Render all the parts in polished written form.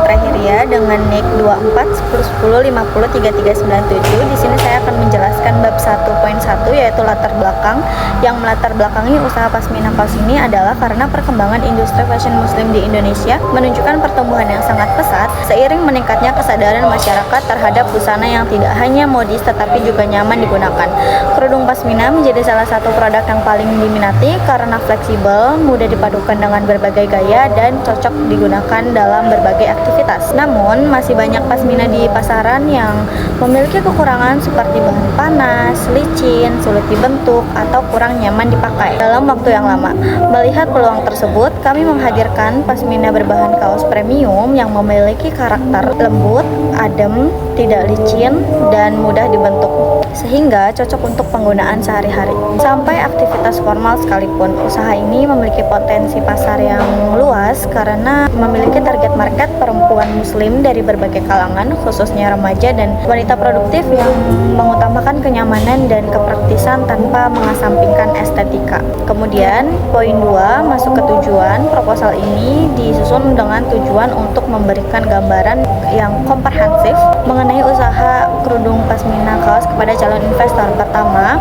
terakhir ya, dengan NIK 24 10 10 50 3397. Di sini saya akan menjelaskan bab 1.1 yaitu latar belakang. Yang melatar belakangi usaha Pasmina Kaos ini adalah karena perkembangan industri fashion muslim di Indonesia menunjukkan pertumbuhan yang sangat pesat seiring meningkatnya kesadaran masyarakat terhadap busana yang tidak hanya modis tetapi juga nyaman digunakan. Kerudung Pasmina menjadi salah satu produk yang paling diminati karena fleksibel, mudah dipadukan dengan berbagai gaya dan cocok digunakan dalam berbagai aktivitas. Namun, masih banyak pasmina di pasaran yang memiliki kekurangan seperti bahan panas, licin, sulit dibentuk, atau kurang nyaman dipakai dalam waktu yang lama. Melihat peluang tersebut, kami menghadirkan pasmina berbahan kaos premium yang memiliki karakter lembut, adem, tidak licin, dan mudah dibentuk, sehingga cocok untuk penggunaan sehari-hari. Sampai aktivitas formal sekalipun, usaha ini memiliki potensi pasar yang luas karena memiliki target market perempuan muslim dari berbagai kalangan, khususnya remaja dan wanita produktif yang mengutamakan kenyamanan dan kepraktisan tanpa mengesampingkan estetika. Kemudian, poin 2, masuk ke tujuan. Proposal ini disusun dengan tujuan untuk memberikan gambaran yang komprehensif mengenai usaha kerudung Pasmina Kaos kepada calon investor. Pertama,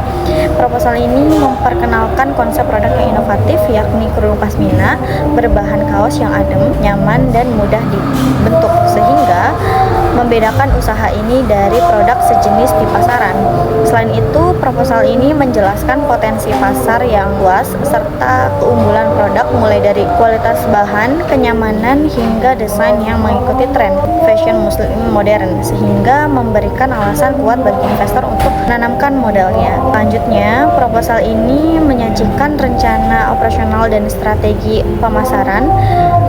proposal ini memperkenalkan konsep produk yang inovatif, yakni kerudung Pasmina berbahan kaos yang adem, nyaman, dan mudah dibentuk, sehingga membedakan usaha ini dari produk sejenis di pasaran. Selain itu, proposal ini menjelaskan potensi pasar yang luas serta keunggulan produk mulai dari kualitas bahan, kenyamanan, hingga desain yang mengikuti tren fashion muslim modern, sehingga memberikan alasan kuat bagi investor untuk menanamkan modalnya. Selanjutnya, proposal ini menyajikan rencana operasional dan strategi pemasaran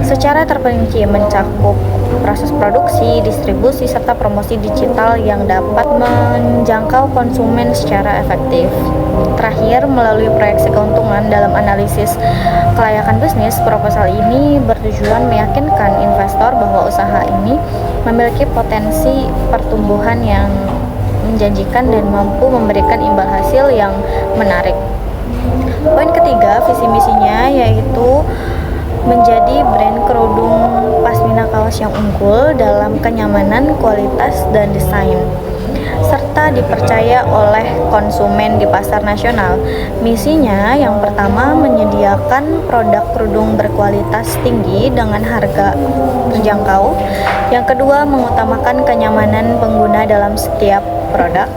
secara terperinci, mencakup proses produksi, distribusi, serta promosi digital yang dapat menjangkau konsumen secara efektif. Terakhir, melalui proyeksi keuntungan dalam analisis kelayakan bisnis, proposal ini bertujuan meyakinkan investor bahwa usaha ini memiliki potensi pertumbuhan yang menjanjikan dan mampu memberikan imbal hasil yang menarik. Poin ketiga, visi misinya yaitu menjadi brand kerudung Pasmina Kaos yang unggul dalam kenyamanan, kualitas, dan desain, serta dipercaya oleh konsumen di pasar nasional. Misinya yang pertama, menyediakan produk kerudung berkualitas tinggi dengan harga terjangkau. Yang kedua, mengutamakan kenyamanan pengguna dalam setiap produk.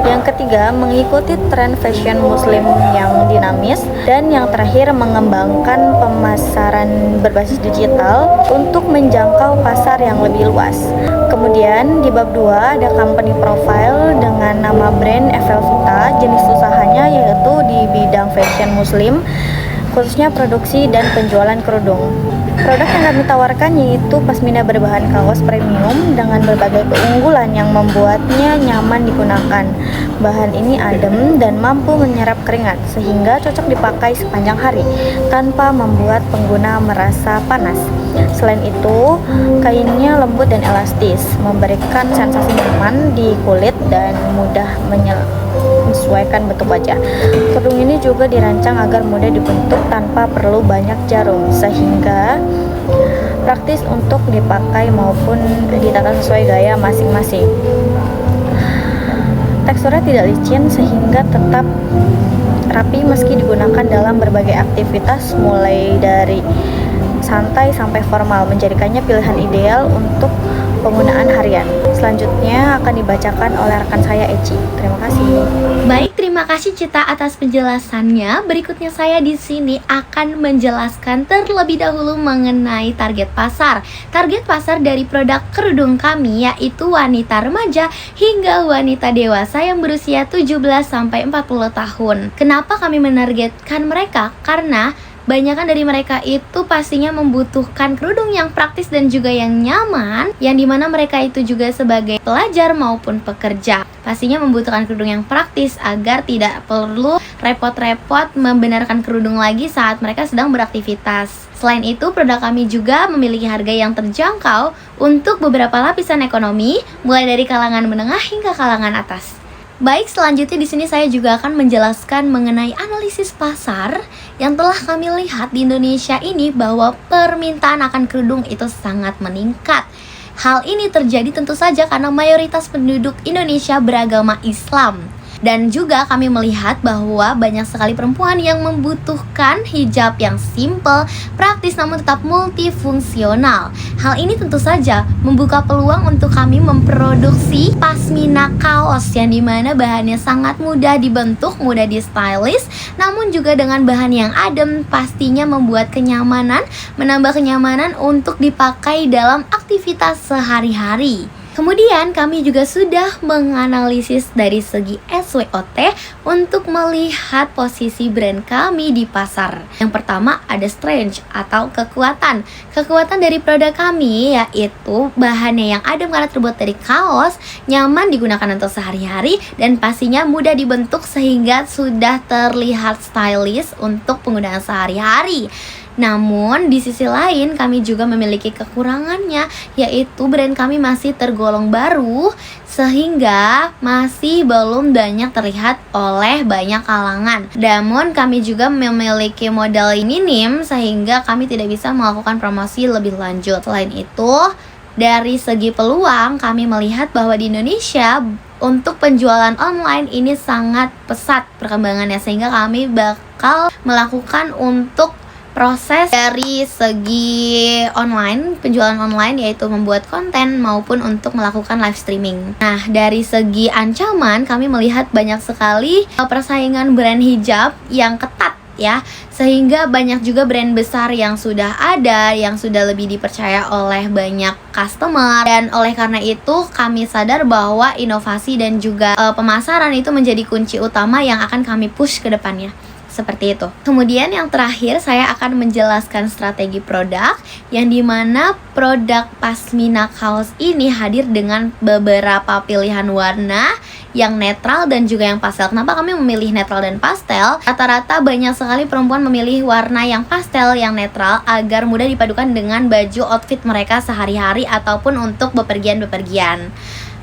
Yang ketiga, mengikuti tren fashion muslim yang dinamis. Dan yang terakhir, mengembangkan pemasaran berbasis digital untuk menjangkau pasar yang lebih luas. Kemudian di bab 2 ada company profile dengan nama brand Evelvita. Jenis usahanya yaitu di bidang fashion muslim, khususnya produksi dan penjualan kerudung. Produk yang kami tawarkan yaitu pasmina berbahan kaos premium dengan berbagai keunggulan yang membuatnya nyaman digunakan. Bahan ini adem dan mampu menyerap keringat sehingga cocok dipakai sepanjang hari tanpa membuat pengguna merasa panas. Selain itu, kainnya lembut dan elastis, memberikan sensasi nyaman di kulit dan mudah menyesuaikan bentuk wajah. Kerudung ini juga dirancang agar mudah dibentuk tanpa perlu banyak jarum, sehingga praktis untuk dipakai maupun ditata sesuai gaya masing-masing. Teksturnya tidak licin sehingga tetap rapi meski digunakan dalam berbagai aktivitas mulai dari santai sampai formal, menjadikannya pilihan ideal untuk penggunaan harian. Selanjutnya akan dibacakan oleh rekan saya Eci. Terima kasih. Baik, terima kasih Cita atas penjelasannya. Berikutnya saya di sini akan menjelaskan terlebih dahulu mengenai target pasar. Target pasar dari produk kerudung kami yaitu wanita remaja hingga wanita dewasa yang berusia 17 sampai 40 tahun. Kenapa kami menargetkan mereka? Karena banyakan dari mereka itu pastinya membutuhkan kerudung yang praktis dan juga yang nyaman, yang dimana mereka itu juga sebagai pelajar maupun pekerja pastinya membutuhkan kerudung yang praktis agar tidak perlu repot-repot membenarkan kerudung lagi saat mereka sedang beraktivitas. Selain itu, produk kami juga memiliki harga yang terjangkau untuk beberapa lapisan ekonomi, mulai dari kalangan menengah hingga kalangan atas. Baik, selanjutnya di sini saya juga akan menjelaskan mengenai analisis pasar yang telah kami lihat di Indonesia ini bahwa permintaan akan kerudung itu sangat meningkat. Hal ini terjadi tentu saja karena mayoritas penduduk Indonesia beragama Islam. Dan juga kami melihat bahwa banyak sekali perempuan yang membutuhkan hijab yang simple, praktis namun tetap multifungsional. Hal ini tentu saja membuka peluang untuk kami memproduksi pasmina kaos yang dimana bahannya sangat mudah dibentuk, mudah di stylish, namun juga dengan bahan yang adem pastinya membuat kenyamanan, menambah kenyamanan untuk dipakai dalam aktivitas sehari-hari. Kemudian kami juga sudah menganalisis dari segi SWOT untuk melihat posisi brand kami di pasar. Yang pertama ada strength atau kekuatan. Kekuatan dari produk kami yaitu bahannya yang adem karena terbuat dari kaos, nyaman digunakan untuk sehari-hari, dan pastinya mudah dibentuk sehingga sudah terlihat stylish untuk penggunaan sehari-hari. Namun di sisi lain kami juga memiliki kekurangannya, yaitu brand kami masih tergolong baru sehingga masih belum banyak terlihat oleh banyak kalangan. Namun kami juga memiliki modal minim sehingga kami tidak bisa melakukan promosi lebih lanjut. Selain itu, dari segi peluang kami melihat bahwa di Indonesia untuk penjualan online ini sangat pesat perkembangannya, sehingga kami bakal melakukan untuk proses dari segi online, penjualan online, yaitu membuat konten maupun untuk melakukan live streaming. Nah, dari segi ancaman kami melihat banyak sekali persaingan brand hijab yang ketat ya, sehingga banyak juga brand besar yang sudah ada, yang sudah lebih dipercaya oleh banyak customer. Dan oleh karena itu kami sadar bahwa inovasi dan juga pemasaran itu menjadi kunci utama yang akan kami push ke depannya. Seperti itu. Kemudian yang terakhir saya akan menjelaskan strategi produk, yang dimana produk pasmina kaos ini hadir dengan beberapa pilihan warna yang netral dan juga yang pastel. Kenapa kami memilih netral dan pastel? Rata-rata banyak sekali perempuan memilih warna yang pastel, yang netral, agar mudah dipadukan dengan baju outfit mereka sehari-hari ataupun untuk bepergian-bepergian.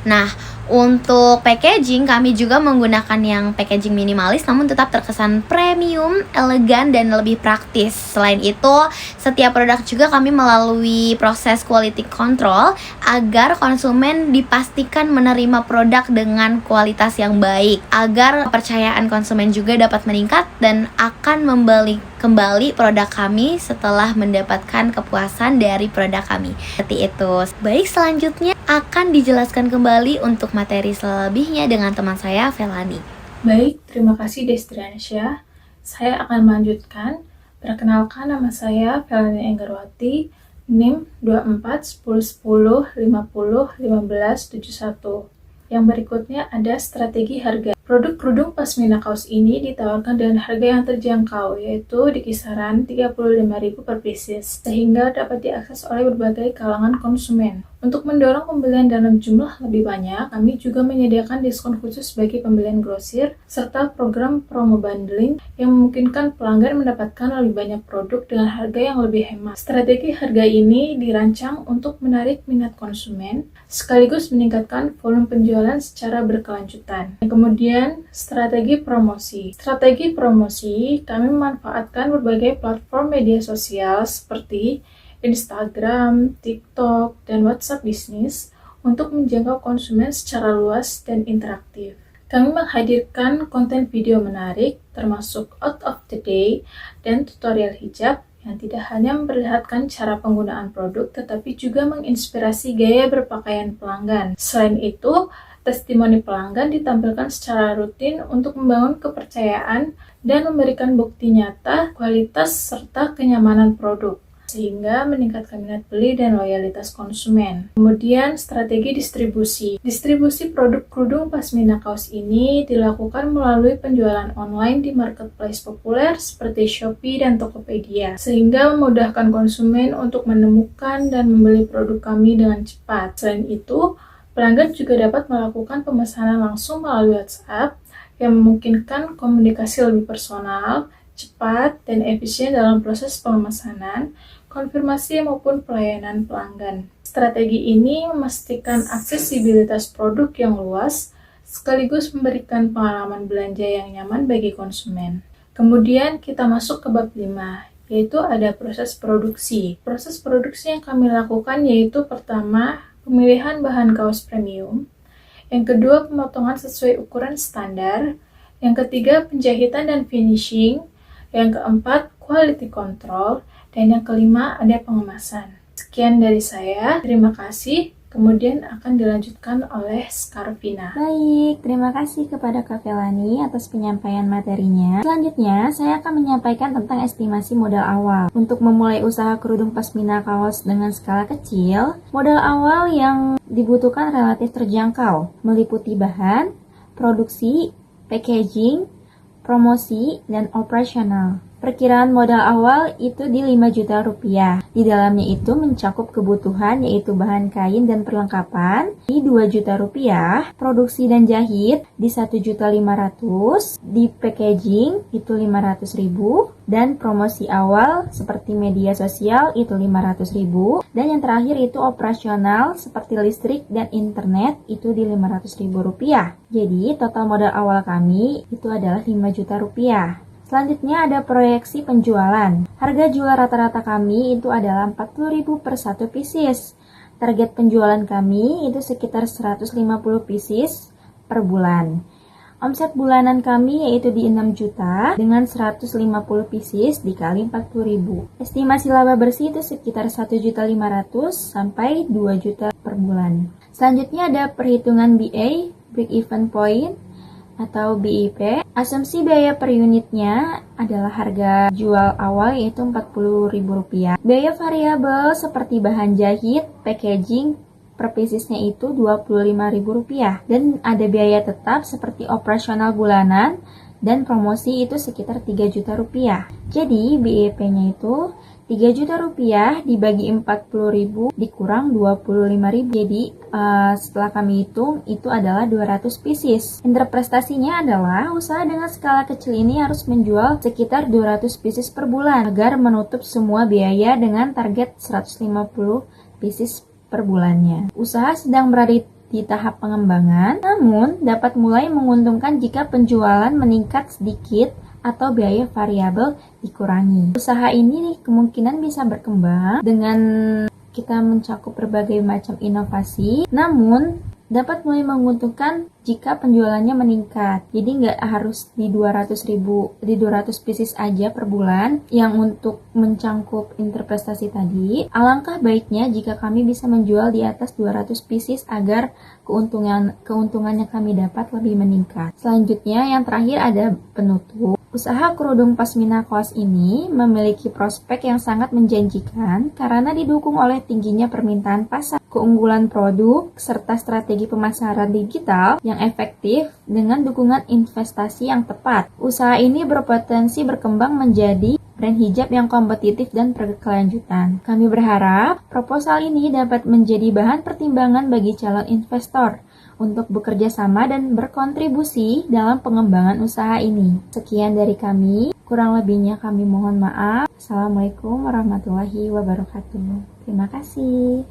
Nah, untuk packaging kami juga menggunakan yang packaging minimalis namun tetap terkesan premium, elegan, dan lebih praktis. Selain itu, setiap produk juga kami melalui proses quality control agar konsumen dipastikan menerima produk dengan kualitas yang baik, agar kepercayaan konsumen juga dapat meningkat dan akan membeli kembali produk kami setelah mendapatkan kepuasan dari produk kami. Seperti itu. Baik, selanjutnya akan dijelaskan kembali untuk materi selebihnya dengan teman saya, Felani. Baik, terima kasih Destriansyah. Saya akan melanjutkan. Perkenalkan, nama saya Felani Enggarwati, NIM 241010501571. Yang berikutnya ada strategi harga. Produk kerudung pasmina kaos ini ditawarkan dengan harga yang terjangkau, yaitu di kisaran 35.000 per pieces, sehingga dapat diakses oleh berbagai kalangan konsumen. Untuk mendorong pembelian dalam jumlah lebih banyak, kami juga menyediakan diskon khusus bagi pembelian grosir, serta program promo bundling yang memungkinkan pelanggan mendapatkan lebih banyak produk dengan harga yang lebih hemat. Strategi harga ini dirancang untuk menarik minat konsumen, sekaligus meningkatkan volume penjualan secara berkelanjutan. Kemudian, strategi promosi. Strategi promosi, kami memanfaatkan berbagai platform media sosial seperti Instagram, TikTok, dan WhatsApp bisnis untuk menjangkau konsumen secara luas dan interaktif. Kami menghadirkan konten video menarik, termasuk out of the day dan tutorial hijab yang tidak hanya memperlihatkan cara penggunaan produk, tetapi juga menginspirasi gaya berpakaian pelanggan. Selain itu, testimoni pelanggan ditampilkan secara rutin untuk membangun kepercayaan dan memberikan bukti nyata kualitas serta kenyamanan produk, sehingga meningkatkan minat beli dan loyalitas konsumen. Kemudian, strategi distribusi. Distribusi produk kerudung pasmina kaos ini dilakukan melalui penjualan online di marketplace populer seperti Shopee dan Tokopedia, sehingga memudahkan konsumen untuk menemukan dan membeli produk kami dengan cepat. Selain itu, pelanggan juga dapat melakukan pemesanan langsung melalui WhatsApp yang memungkinkan komunikasi lebih personal, cepat, dan efisien dalam proses pemesanan, konfirmasi maupun pelayanan pelanggan. Strategi ini memastikan aksesibilitas produk yang luas, sekaligus memberikan pengalaman belanja yang nyaman bagi konsumen. Kemudian kita masuk ke bab 5, yaitu ada proses produksi. Proses produksi yang kami lakukan yaitu pertama, pemilihan bahan kaos premium. Yang kedua, pemotongan sesuai ukuran standar. Yang ketiga, penjahitan dan finishing. Yang keempat, quality control. Dan yang kelima, ada pengemasan. Sekian dari saya. Terima kasih. Kemudian akan dilanjutkan oleh Scarvina. Baik, terima kasih kepada Kak Felani atas penyampaian materinya. Selanjutnya, saya akan menyampaikan tentang estimasi modal awal. Untuk memulai usaha kerudung pasmina kaos dengan skala kecil, modal awal yang dibutuhkan relatif terjangkau, meliputi bahan, produksi, packaging, promosi, dan operasional. Perkiraan modal awal itu di 5 juta rupiah. Di dalamnya itu mencakup kebutuhan yaitu bahan kain dan perlengkapan di 2 juta rupiah, produksi dan jahit di 1.500.000, di packaging itu 500.000, dan promosi awal seperti media sosial itu 500.000, dan yang terakhir itu operasional seperti listrik dan internet itu di 500.000 rupiah. Jadi total modal awal kami itu adalah 5 juta rupiah. Selanjutnya ada proyeksi penjualan. Harga jual rata-rata kami itu adalah 40.000 per 1 pieces. Target penjualan kami itu sekitar 150 pieces per bulan. Omset bulanan kami yaitu di 6 juta dengan 150 pieces dikali 40.000. Estimasi laba bersih itu sekitar 1.500.000 sampai 2 juta per bulan. Selanjutnya ada perhitungan BA, break even point, atau BIP. Asumsi biaya per unitnya adalah harga jual awal yaitu Rp40.000. Biaya variabel seperti bahan jahit, packaging, per piecesnya itu Rp25.000. Dan ada biaya tetap seperti operasional bulanan dan promosi itu sekitar 3 juta rupiah. Jadi BIP-nya itu 3 juta rupiah dibagi 40.000 dikurang 25.000. Jadi setelah kami hitung itu adalah 200 pieces. Interpretasinya adalah usaha dengan skala kecil ini harus menjual sekitar 200 pieces per bulan agar menutup semua biaya dengan target 150 pieces per bulannya. Usaha sedang berada di tahap pengembangan, namun dapat mulai menguntungkan jika penjualan meningkat sedikit atau biaya variabel dikurangi. Usaha ini kemungkinan bisa berkembang dengan kita mencakup berbagai macam inovasi, namun dapat mulai menguntungkan jika penjualannya meningkat. Jadi nggak harus di 200 pieces aja per bulan yang untuk mencangkup interpretasi tadi. Alangkah baiknya jika kami bisa menjual di atas 200 pieces agar keuntungan yang kami dapat lebih meningkat. Selanjutnya yang terakhir ada penutup. Usaha kerudung pasmina kaos ini memiliki prospek yang sangat menjanjikan karena didukung oleh tingginya permintaan pasar, keunggulan produk, serta strategi pemasaran digital yang efektif dengan dukungan investasi yang tepat. Usaha ini berpotensi berkembang menjadi brand hijab yang kompetitif dan berkelanjutan. Kami berharap proposal ini dapat menjadi bahan pertimbangan bagi calon investor untuk bekerja sama dan berkontribusi dalam pengembangan usaha ini. Sekian dari kami, kurang lebihnya kami mohon maaf. Assalamualaikum warahmatullahi wabarakatuh. Terima kasih.